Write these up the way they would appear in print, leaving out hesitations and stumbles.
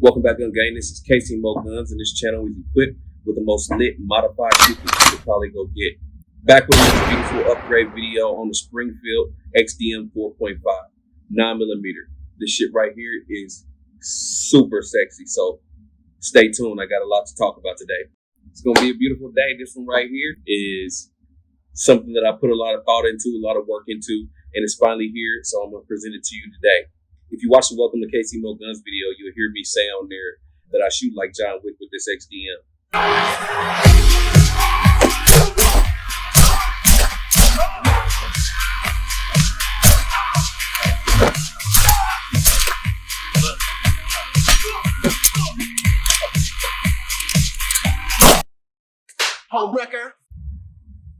Welcome back, Gun Gang. This is KCMOGUNZ, and this channel is equipped with the most lit modified shit that you could probably go get. Back with this beautiful upgrade video on the Springfield XDM 4.5 9mm. This shit right here is super sexy, so stay tuned. I got a lot to talk about today. It's gonna be a beautiful day. This one right here is something that I put a lot of thought into, a lot of work into, and it's finally here, so I'm gonna present it to you today. If you watch the Welcome to KCMOGUNZ video, you'll hear me say on there that I shoot like John Wick with this XDM. Home wrecker.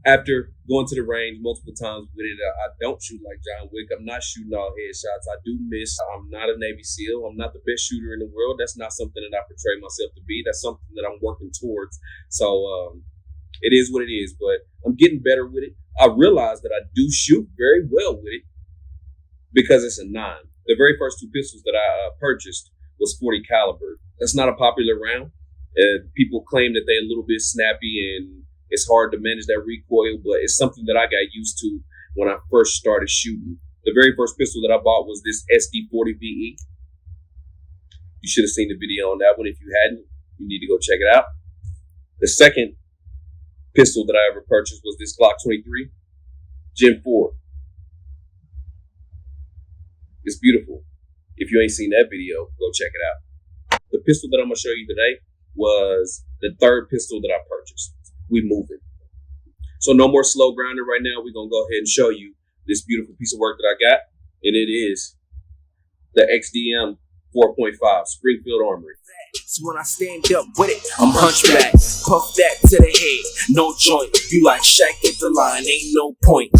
After going to the range multiple times with it, I don't shoot like John Wick. I'm not shooting all headshots. I do miss. I'm not a Navy SEAL. I'm not the best shooter in the world. That's not something that I portray myself to be. That's something that I'm working towards. So it is what it is, but I'm getting better with it. I realize that I do shoot very well with it because it's a 9. The very first two pistols that I purchased was 40 caliber. That's not a popular round. People claim that they're a little bit snappy and it's hard to manage that recoil, but it's something that I got used to when I first started shooting. The very first pistol that I bought was this SD40VE. You should have seen the video on that one. If you hadn't, you need to go check it out. The second pistol that I ever purchased was this Glock 23 Gen 4. It's beautiful. If you ain't seen that video, go check it out. The pistol that I'm going to show you today was the third pistol that I purchased. We moving. So no more slow grinding right now. We're going to go ahead and show you this beautiful piece of work that I got. And it is the XDM 4.5 Springfield Armory. So when I stand up with it, I'm hunchback. Puff that to the head, no joint. You like Shaq at the line, ain't no point.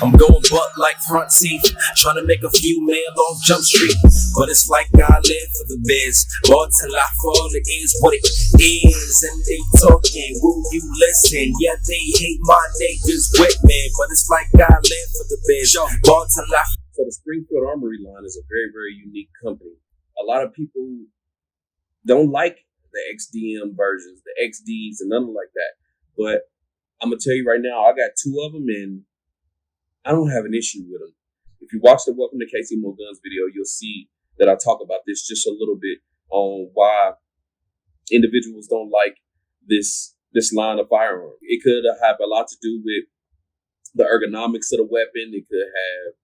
I'm going butt like front seat, trying to make a few man off Jump Street. But it's like I live for the biz, or till I fall, it is what it is. And they talking, will you listen? Yeah, they hate my niggas with me, but it's like I live for the biz, or till I. So the Springfield Armory line is a very, very unique company. A lot of people don't like the XDM versions, the XDs, and nothing like that. But I'm going to tell you right now, I got 2 of them, and I don't have an issue with them. If you watch the Welcome to KCMOGUNZ video, you'll see that I talk about this just a little bit on why individuals don't like this line of firearm. It could have a lot to do with the ergonomics of the weapon. It could have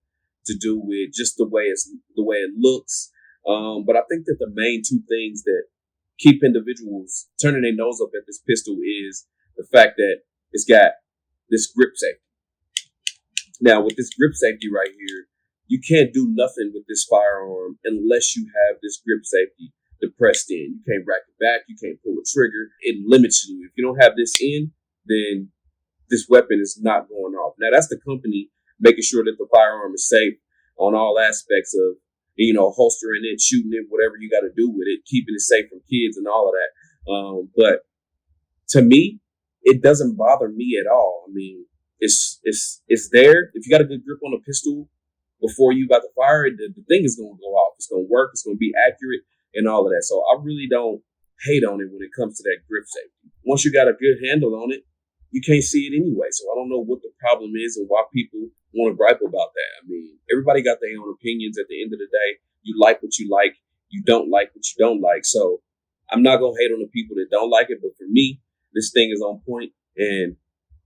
to do with just the way it looks. But I think that the main 2 things that keep individuals turning their nose up at this pistol is the fact that it's got this grip safety. Now, with this grip safety right here, you can't do nothing with this firearm unless you have this grip safety depressed in. You can't rack it back. You can't pull a trigger. It limits you. If you don't have this in, then this weapon is not going off. Now, that's the company making sure that the firearm is safe on all aspects of, holstering it, shooting it, whatever you got to do with it, keeping it safe from kids and all of that. But to me, it doesn't bother me at all. I mean, it's there. If you got a good grip on a pistol before you about to fire it, the thing is going to go off. It's going to work. It's going to be accurate and all of that. So I really don't hate on it when it comes to that grip safety. Once you got a good handle on it, you can't see it anyway. So I don't know what the problem is and why people want to gripe about that. I mean, everybody got their own opinions at the end of the day. You like what you like. You don't like what you don't like. So I'm not going to hate on the people that don't like it. But for me, this thing is on point and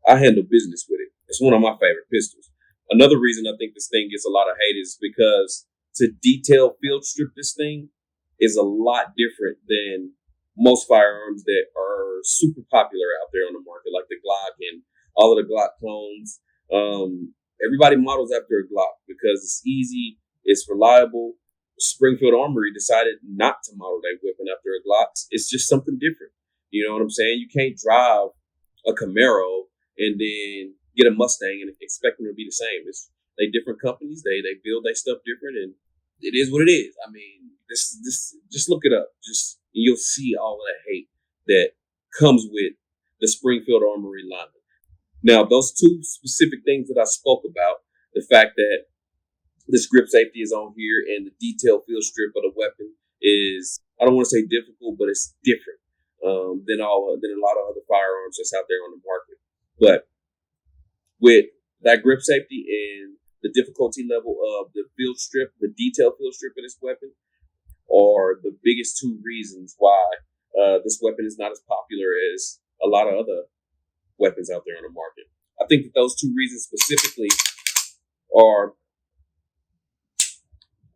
I handle business with it. It's one of my favorite pistols. Another reason I think this thing gets a lot of hate is because to detail field strip this thing is a lot different than most firearms that are super popular out there on the market, like the Glock and all of the Glock clones. Everybody models after a Glock because it's easy, it's reliable. Springfield Armory decided not to model their weapon after a Glock. It's just something different. You know what I'm saying? You can't drive a Camaro and then get a Mustang and expect them to be the same. They different companies. They build their stuff different, and it is what it is. I mean, this just look it up. You'll see all of the hate that comes with the Springfield Armory line. Now, those 2 specific things that I spoke about, the fact that this grip safety is on here and the detailed field strip of the weapon is I don't want to say difficult, but it's different than a lot of other firearms that's out there on the market. But with that grip safety and the difficulty level of the field strip, the detailed field strip of this weapon, are the biggest two reasons why this weapon is not as popular as a lot of other weapons out there on the market. I think that those two reasons specifically are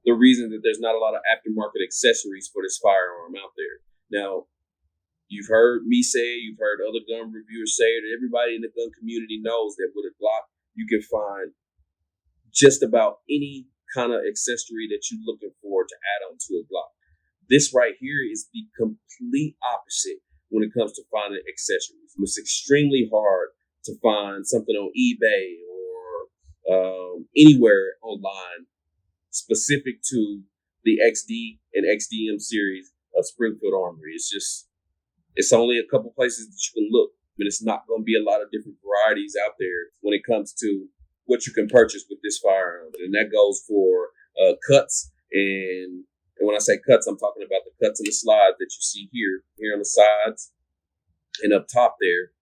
the reason that there's not a lot of aftermarket accessories for this firearm out there. Now, you've heard me say, you've heard other gun reviewers say it, everybody in the gun community knows that with a Glock, you can find just about any kind of accessory that you're looking for to add on to a Glock. This right here is the complete opposite when it comes to finding accessories. It's extremely hard to find something on eBay or anywhere online specific to the XD and XDM series of Springfield Armory. It's only a couple places that you can look, but it's not going to be a lot of different varieties out there when it comes to what you can purchase with this firearm. And that goes for cuts. And when I say cuts, I'm talking about the cuts and the slides that you see here on the sides and up top there,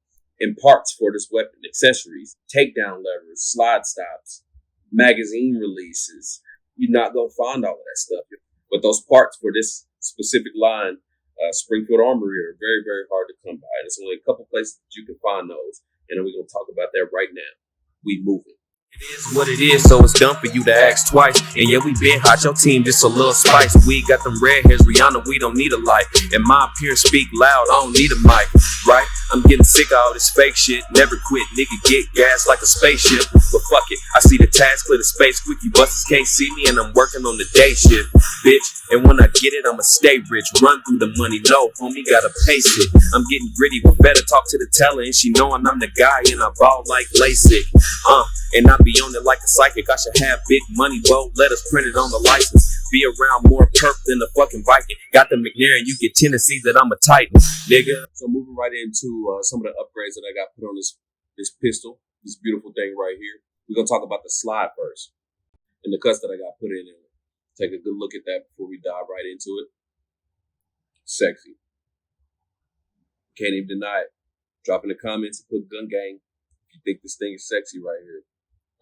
and parts for this weapon, accessories, takedown levers, slide stops, magazine releases. You're not going to find all of that stuff. But those parts for this specific line, Springfield Armory, are very, very hard to come by. There's only a couple places that you can find those. And we're going to talk about that right now. We moving. It is what it is, so it's dumb for you to ask twice. And yeah, we been hot, your team just a little spice. We got them red hairs, Rihanna, we don't need a light. And my appearance speak loud, I don't need a mic, right? I'm getting sick of all this fake shit. Never quit, nigga, get gas like a spaceship. But fuck it, I see the task, clear the space quick. You busters can't see me and I'm working on the day shift, bitch. And when I get it, I'ma stay rich. Run through the money, no, homie, gotta pace it. I'm getting gritty, but better talk to the teller. And she knowing I'm the guy and I ball like LASIK. And I be on it like a psychic. I should have big money, bro. Let us print it on the license. Be around more perp than the fucking Viking. Got the McNair and you get Tennessee that I'm a Titan, nigga. So moving right into some of the upgrades that I got put on this pistol, this beautiful thing right here. We're going to talk about the slide first and the cuts that I got put in it. Take a good look at that before we dive right into it. Sexy. Can't even deny it. Drop in the comments and put gun gang if you think this thing is sexy right here.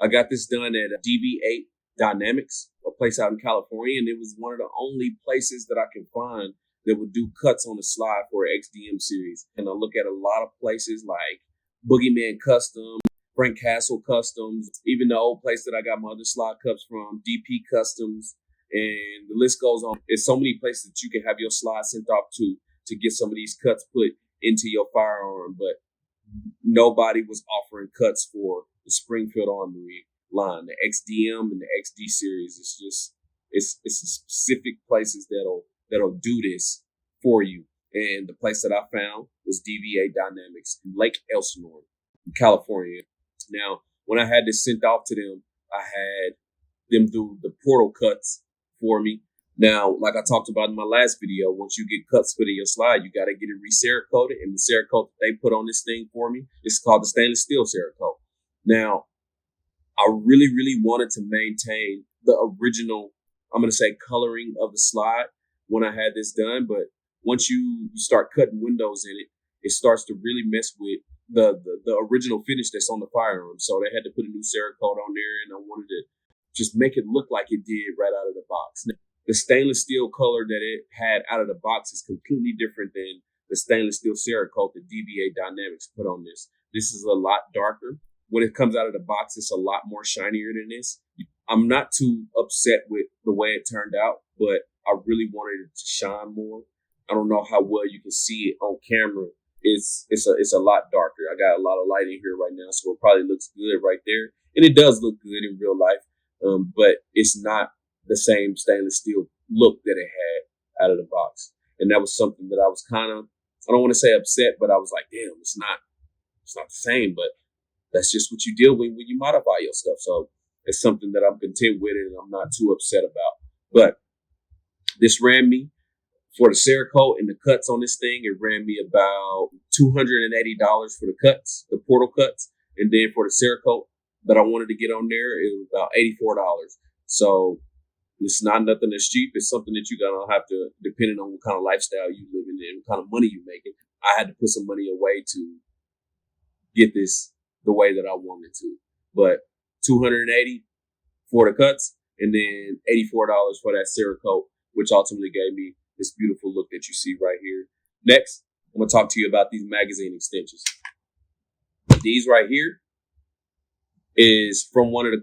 I got this done at DV8 Dynamics, a place out in California, and it was one of the only places that I can find that would do cuts on the slide for an XDM series. And I look at a lot of places like Boogeyman Custom, Frank Castle Customs, even the old place that I got my other slide cups from, DP Customs, and the list goes on. There's so many places that you can have your slide sent off to get some of these cuts put into your firearm, but nobody was offering cuts for the Springfield Armory line, the XDM and the XD series. It's specific places that'll do this for you. And the place that I found was DV8 Dynamics in Lake Elsinore, California. Now, when I had this sent off to them, I had them do the portal cuts for me. Now, like I talked about in my last video, once you get cuts put in your slide, you got to get it re-Cerakoted. And the Cerakote that they put on this thing for me is called the stainless steel Cerakote. Now, I really, really wanted to maintain the original, I'm going to say, coloring of the slide when I had this done. But once you start cutting windows in it, it starts to really mess with the original finish that's on the firearm. So they had to put a new Cerakote on there, and I wanted to just make it look like it did right out of the box. Now, the stainless steel color that it had out of the box is completely different than the stainless steel Cerakote that DV8 Dynamics put on this. This is a lot darker. When it comes out of the box, it's a lot more shinier than this. I'm not too upset with the way it turned out, but I really wanted it to shine more. I don't know how well you can see it on camera. It's a lot darker. I got a lot of light in here right now, so it probably looks good right there. And it does look good in real life, but it's not the same stainless steel look that it had out of the box. And that was something that I was kind of, I don't want to say upset, but I was like, damn, it's not the same, but that's just what you deal with when you modify your stuff. So it's something that I'm content with and I'm not too upset about. But this ran me, for the Cerakote and the cuts on this thing, it ran me about $280 for the cuts, the portal cuts. And then for the Cerakote that I wanted to get on there, it was about $84. So It's not nothing that's cheap. It's something that you're going to have to, depending on what kind of lifestyle you live in and what kind of money you're making. I had to put some money away to get this the way that I wanted to. But $280 for the cuts and then $84 for that Cerakote, which ultimately gave me this beautiful look that you see right here. Next, I'm going to talk to you about these magazine extensions. These right here is from one of the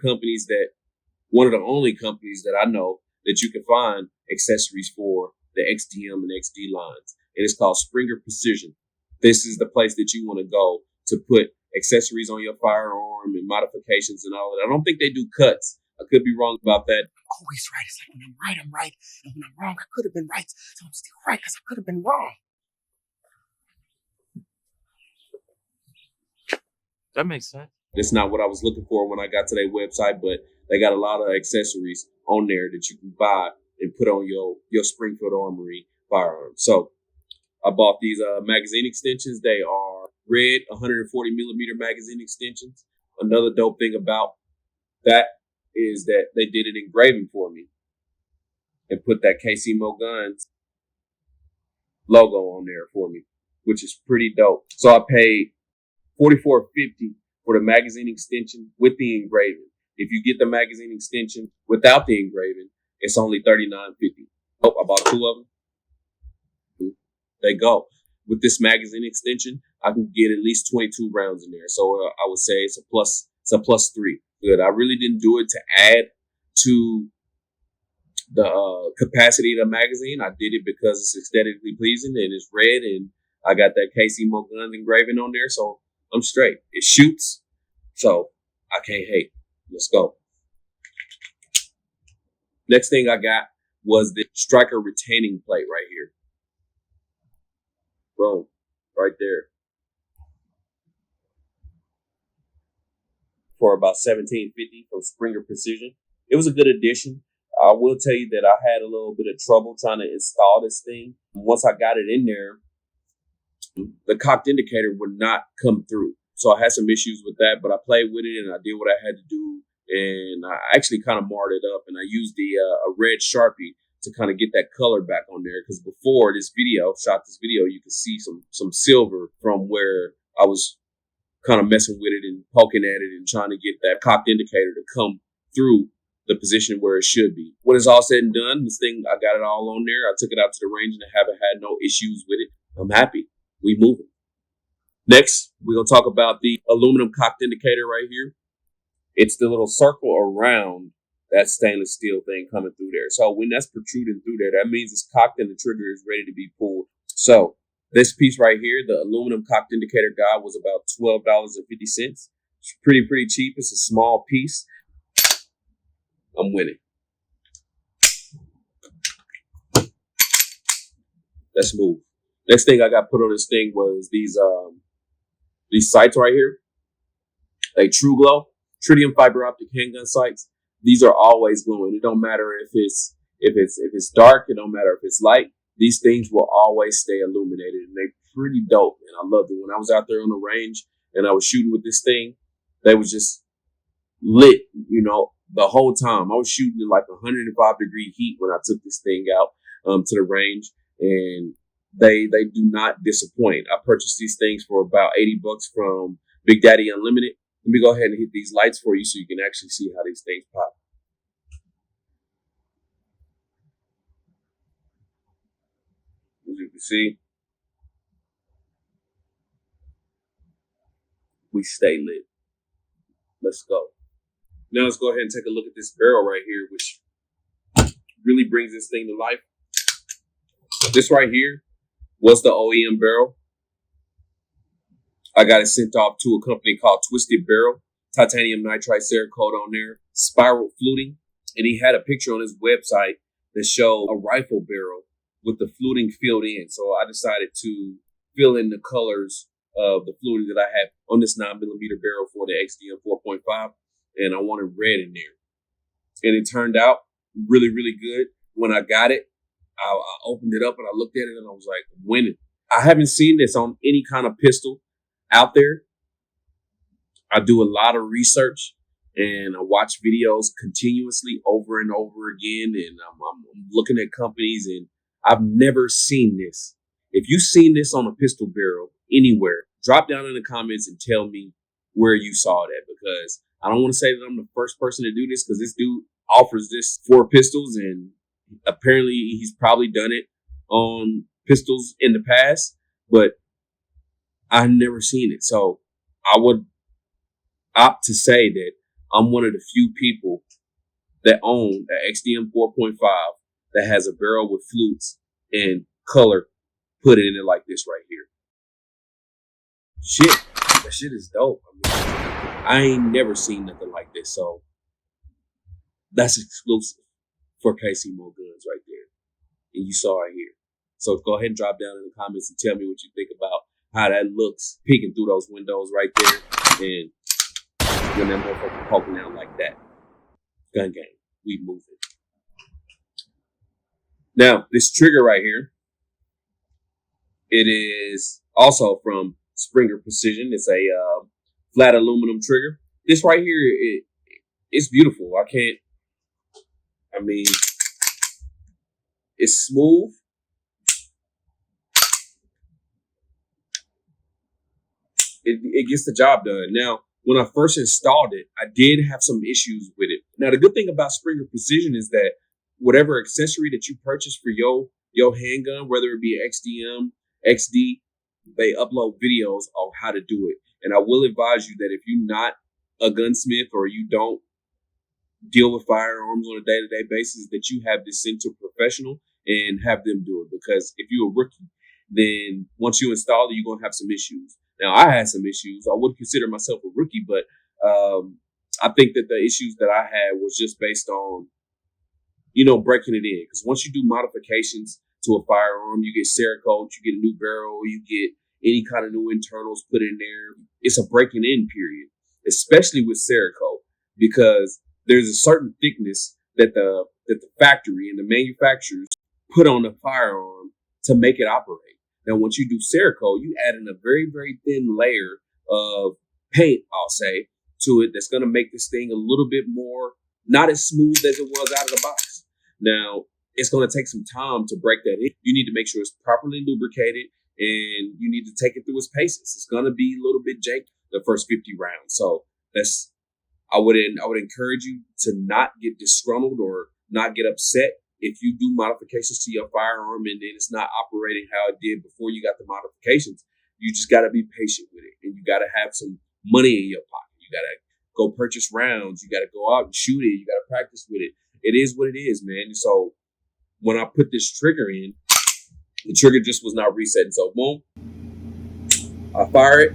only companies that I know that you can find accessories for the XDM and XD lines. And it's called Springer Precision. This is the place that you want to go to put accessories on your firearm and modifications and all of that. I don't think they do cuts. I could be wrong about that. Always right. It's like when I'm right, I'm right. And when I'm wrong, I could have been right. So I'm still right because I could have been wrong. That makes sense. That's not what I was looking for when I got to their website, but they got a lot of accessories on there that you can buy and put on your Springfield Armory firearm. So I bought these magazine extensions. They are red 140 millimeter magazine extensions. Another dope thing about that is that they did an engraving for me and put that KCMOGUNZ logo on there for me, which is pretty dope. So I paid $44.50 for the magazine extension with the engraving. If you get the magazine extension without the engraving, it's only $39.50. Oh, I bought two of them. They go. With this magazine extension, I can get at least 22 rounds in there. So I would say it's a plus 3. Good. I really didn't do it to add to the capacity of the magazine. I did it because it's aesthetically pleasing and it's red, and I got that KCMOGUNZ engraving on there, so I'm straight. It shoots, so I can't hate. Let's go. Next thing I got was the striker retaining plate right here. Boom, right there. For about $17.50 from Springer Precision. It was a good addition. I will tell you that I had a little bit of trouble trying to install this thing. Once I got it in there, the cocked indicator would not come through. So I had some issues with that, but I played with it and I did what I had to do. And I actually kind of marred it up, and I used a red Sharpie to kind of get that color back on there. Because before this video, you could see some silver from where I was kind of messing with it and poking at it and trying to get that cocked indicator to come through the position where it should be. When it's all said and done, this thing, I got it all on there. I took it out to the range and I haven't had no issues with it. I'm happy. We moving. Next, we're going to talk about the aluminum cocked indicator right here. It's the little circle around that stainless steel thing coming through there. So when that's protruding through there, that means it's cocked and the trigger is ready to be pulled. So this piece right here, the aluminum cocked indicator guide, was about $12.50. It's pretty cheap. It's a small piece. I'm winning. Let's move. Next thing I got put on this thing was these sights right here. They True Glow, tritium fiber optic handgun sights. These are always glowing. It don't matter if it's dark. It don't matter if it's light. These things will always stay illuminated, and they're pretty dope. And I loved it. When I was out there on the range and I was shooting with this thing, they was just lit, the whole time. I was shooting in like 105-degree heat when I took this thing out to the range, and they do not disappoint. I purchased these things for about $80 from Big Daddy Unlimited. Let me go ahead and hit these lights for you so you can actually see how these things pop. As you can see, we stay lit. Let's go. Now let's go ahead and take a look at this barrel right here, which really brings this thing to life. This right here was the OEM barrel. I got it sent off to a company called Twisted Barrel. Titanium nitride Cerakote on there, spiral fluting, and he had a picture on his website that showed a rifle barrel with the fluting filled in. So I decided to fill in the colors of the fluting that I had on this 9mm barrel for the XDM 4.5, and I wanted red in there. And it turned out really good. When I got it, I opened it up and I looked at it and I was like, winning. I haven't seen this on any kind of pistol out there. I do a lot of research and I watch videos continuously over and over again. And I'm looking at companies, and I've never seen this. If you've seen this on a pistol barrel anywhere, drop down in the comments and tell me where you saw that, because I don't want to say that I'm the first person to do this, because this dude offers this for pistols, and apparently he's probably done it on pistols in the past, but I've never seen it. So I would opt to say that I'm one of the few people that own an XDM 4.5 that has a barrel with flutes and color put in it like this right here. Shit, that shit is dope. I ain't never seen nothing like this. So that's exclusive for KCMOGUNZ right there. And you saw it here. So go ahead and drop down in the comments and tell me what you think about how that looks peeking through those windows right there. And when that motherfucker poking out like that. Gun game. We move it. Now, this trigger right here, it is also from Springer Precision. It's a flat aluminum trigger. This right here, it's beautiful. It's smooth. It gets the job done. Now, when I first installed it, I did have some issues with it. Now, the good thing about Springer Precision is that whatever accessory that you purchase for your handgun, whether it be XDM, XD, they upload videos on how to do it. And I will advise you that if you're not a gunsmith or you don't deal with firearms on a day-to-day basis, that you have this sent to a professional and have them do it. Because if you're a rookie, then once you install it, you're going to have some issues. Now, I had some issues. I wouldn't consider myself a rookie, but I think that the issues that I had was just based on, breaking it in. Because once you do modifications to a firearm, you get Cerakote, you get a new barrel, you get any kind of new internals put in there. It's a breaking in period, especially with Cerakote, because there's a certain thickness that the factory and the manufacturers put on the firearm to make it operate. Now, once you do Cerakote, you add in a very, very thin layer of paint, I'll say, to it that's going to make this thing a little bit more, not as smooth as it was out of the box. Now, it's going to take some time to break that in. You need to make sure it's properly lubricated, and you need to take it through its paces. It's going to be a little bit janky the first 50 rounds. So I would encourage you to not get disgruntled or not get upset if you do modifications to your firearm and then it's not operating how it did before you got the modifications. You just got to be patient with it, and you got to have some money in your pocket. You got to go purchase rounds. You got to go out and shoot it. You got to practice with it. It is what it is, man. And so when I put this trigger in, the trigger just was not resetting. So boom, I fire it,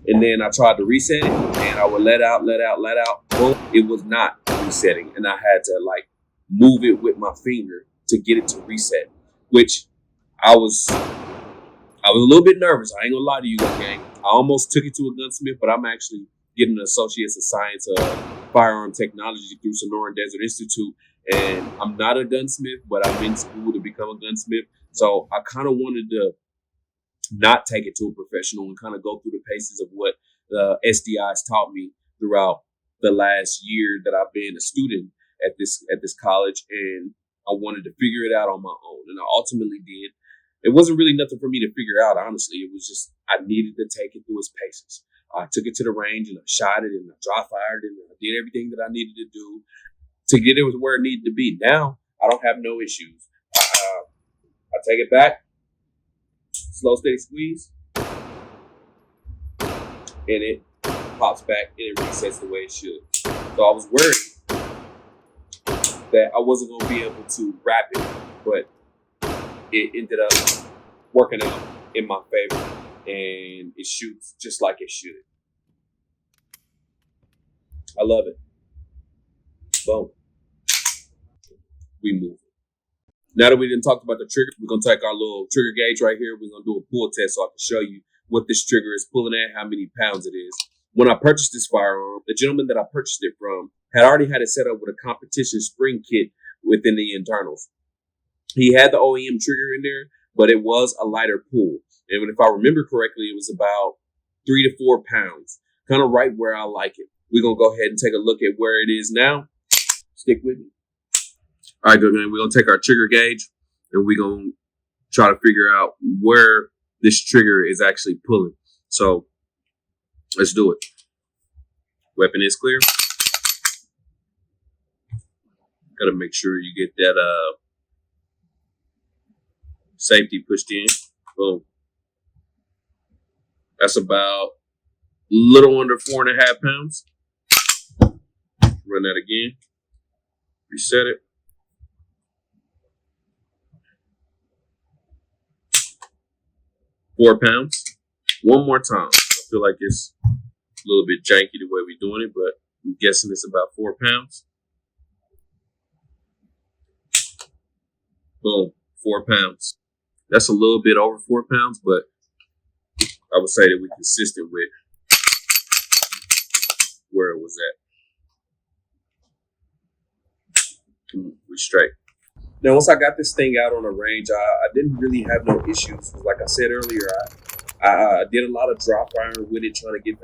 and then I tried to reset it, and I would let out. Boom, it was not resetting, and I had to move it with my finger to get it to reset, which I was a little bit nervous. I ain't gonna lie to you, gang. I almost took it to a gunsmith, but I'm actually getting an Associates of Science of Firearm Technology through Sonoran Desert Institute, and I'm not a gunsmith, but I'm in school to become a gunsmith. So I kind of wanted to not take it to a professional and kind of go through the paces of what the SDIs taught me throughout the last year that I've been a student at this college, and I wanted to figure it out on my own, and I ultimately did. It wasn't really nothing for me to figure out, honestly. It was just I needed to take it through its paces. I took it to the range and I shot it and I dry fired it and I did everything that I needed to do to get it where it needed to be. Now I don't have no issues. I take it back, slow steady squeeze, and it pops back and it resets the way it should. So I was worried that I wasn't going to be able to wrap it, but it ended up working out in my favor, and it shoots just like it should. I love it. Boom. We move. Now that we didn't talk about the trigger, we're going to take our little trigger gauge right here. We're going to do a pull test so I can show you what this trigger is pulling at, how many pounds it is. When I purchased this firearm, the gentleman that I purchased it from had already had it set up with a competition spring kit within the internals. He had the OEM trigger in there, but it was a lighter pull. And if I remember correctly, it was about 3 to 4 pounds, kind of right where I like it. we're going to go ahead and take a look at where it is now. Stick with me. All right, good man. We're going to take our trigger gauge and we're going to try to figure out where this trigger is actually pulling. So let's do it. Weapon is clear. Got to make sure you get that safety pushed in. Boom. That's about a little under 4.5 pounds. Run that again. Reset it. £4 pounds. One more time. I feel like it's a little bit janky the way we're doing it, but I'm guessing it's about 4 pounds. Boom. 4 pounds. That's a little bit over 4 pounds, but I would say that we're consistent with where it was at. We straight. Now, once I got this thing out on the range, I didn't really have no issues. Like I said earlier, I did a lot of drop iron with it, trying to get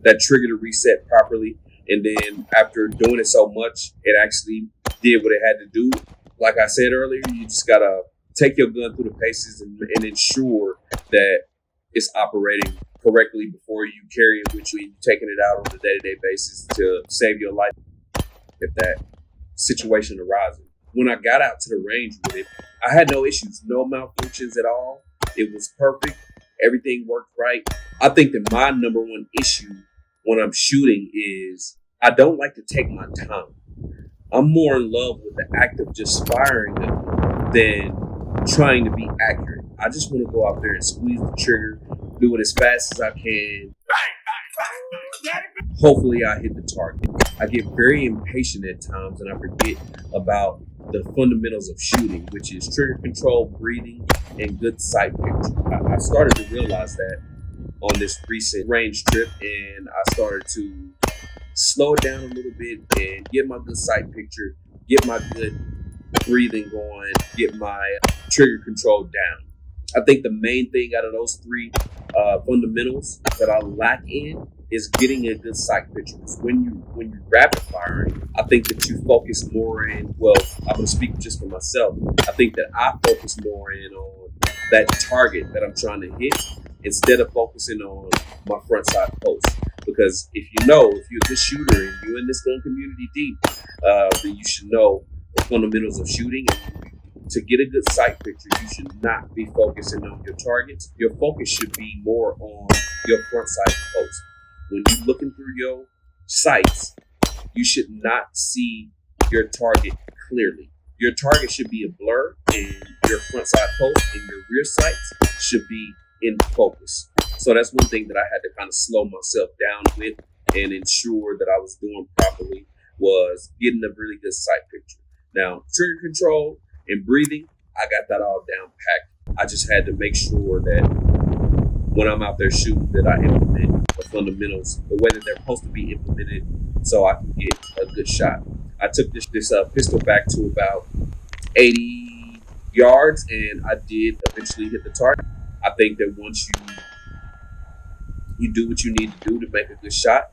that trigger to reset properly. And then after doing it so much, it actually did what it had to do. Like I said earlier, you just gotta take your gun through the paces and ensure that it's operating correctly before you carry it with you and you're taking it out on a day-to-day basis to save your life if that situation arises. When I got out to the range with it, I had no issues, no malfunctions at all. It was perfect. Everything worked right. I think that my number one issue when I'm shooting is I don't like to take my time. I'm more in love with the act of just firing them than trying to be accurate. I just want to go out there and squeeze the trigger, do it as fast as I can. Hopefully I hit the target. I get very impatient at times and I forget about the fundamentals of shooting, which is trigger control, breathing, and good sight picture. I started to realize that on this recent range trip, and I started to slow it down a little bit and get my good sight picture, get my good breathing going, get my trigger control down. I think the main thing out of those three fundamentals that I lack in is getting a good sight picture. Because when you rapid firing, I think that you focus more in, well, I'm going to speak just for myself. I think that I focus more in on that target that I'm trying to hit instead of focusing on my front side post. Because if you're a good shooter and you're in this gun community deep, then you should know the fundamentals of shooting. To get a good sight picture, you should not be focusing on your targets. Your focus should be more on your front side post. When you're looking through your sights, you should not see your target clearly. Your target should be a blur, and your front side post and your rear sights should be in focus. So that's one thing that I had to kind of slow myself down with and ensure that I was doing properly, was getting a really good sight picture. Now, trigger control and breathing, I got that all down packed. I just had to make sure that when I'm out there shooting that I implement the fundamentals the way that they're supposed to be implemented so I can get a good shot. I took this pistol back to about 80 yards and I did eventually hit the target. I think that once you do what you need to do to make a good shot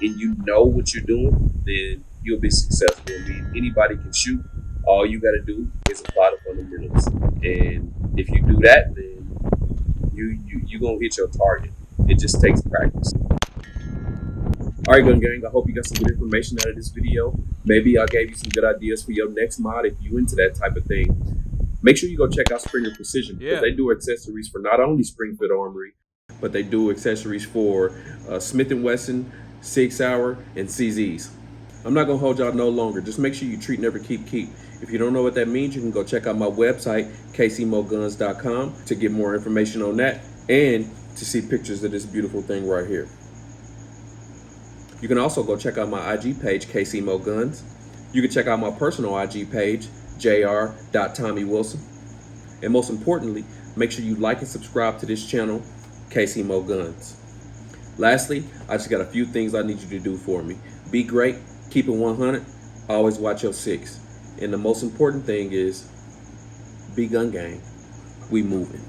and you know what you're doing, then you'll be successful. I mean, anybody can shoot. All you got to do is apply the fundamentals. And if you do that, then you're going to hit your target. It just takes practice. All right, gun gang, I hope you got some good information out of this video. Maybe I gave you some good ideas for your next mod if you into that type of thing. Make sure you go check out Springer Precision, because they do accessories for not only Springfield Armory, but they do accessories for Smith & Wesson, Sig Sauer, and CZs. I'm not going to hold y'all no longer. Just make sure you treat, never keep. If you don't know what that means, you can go check out my website, KCMOGUNZ.com, to get more information on that and to see pictures of this beautiful thing right here. You can also go check out my IG page, KCMOGUNZ. You can check out my personal IG page, jr.tommywilson. And most importantly, make sure you like and subscribe to this channel, KCMOGUNZ. Lastly, I just got a few things I need you to do for me. Be great, keep it 100, always watch your six. And the most important thing is, be gun gang. We moving.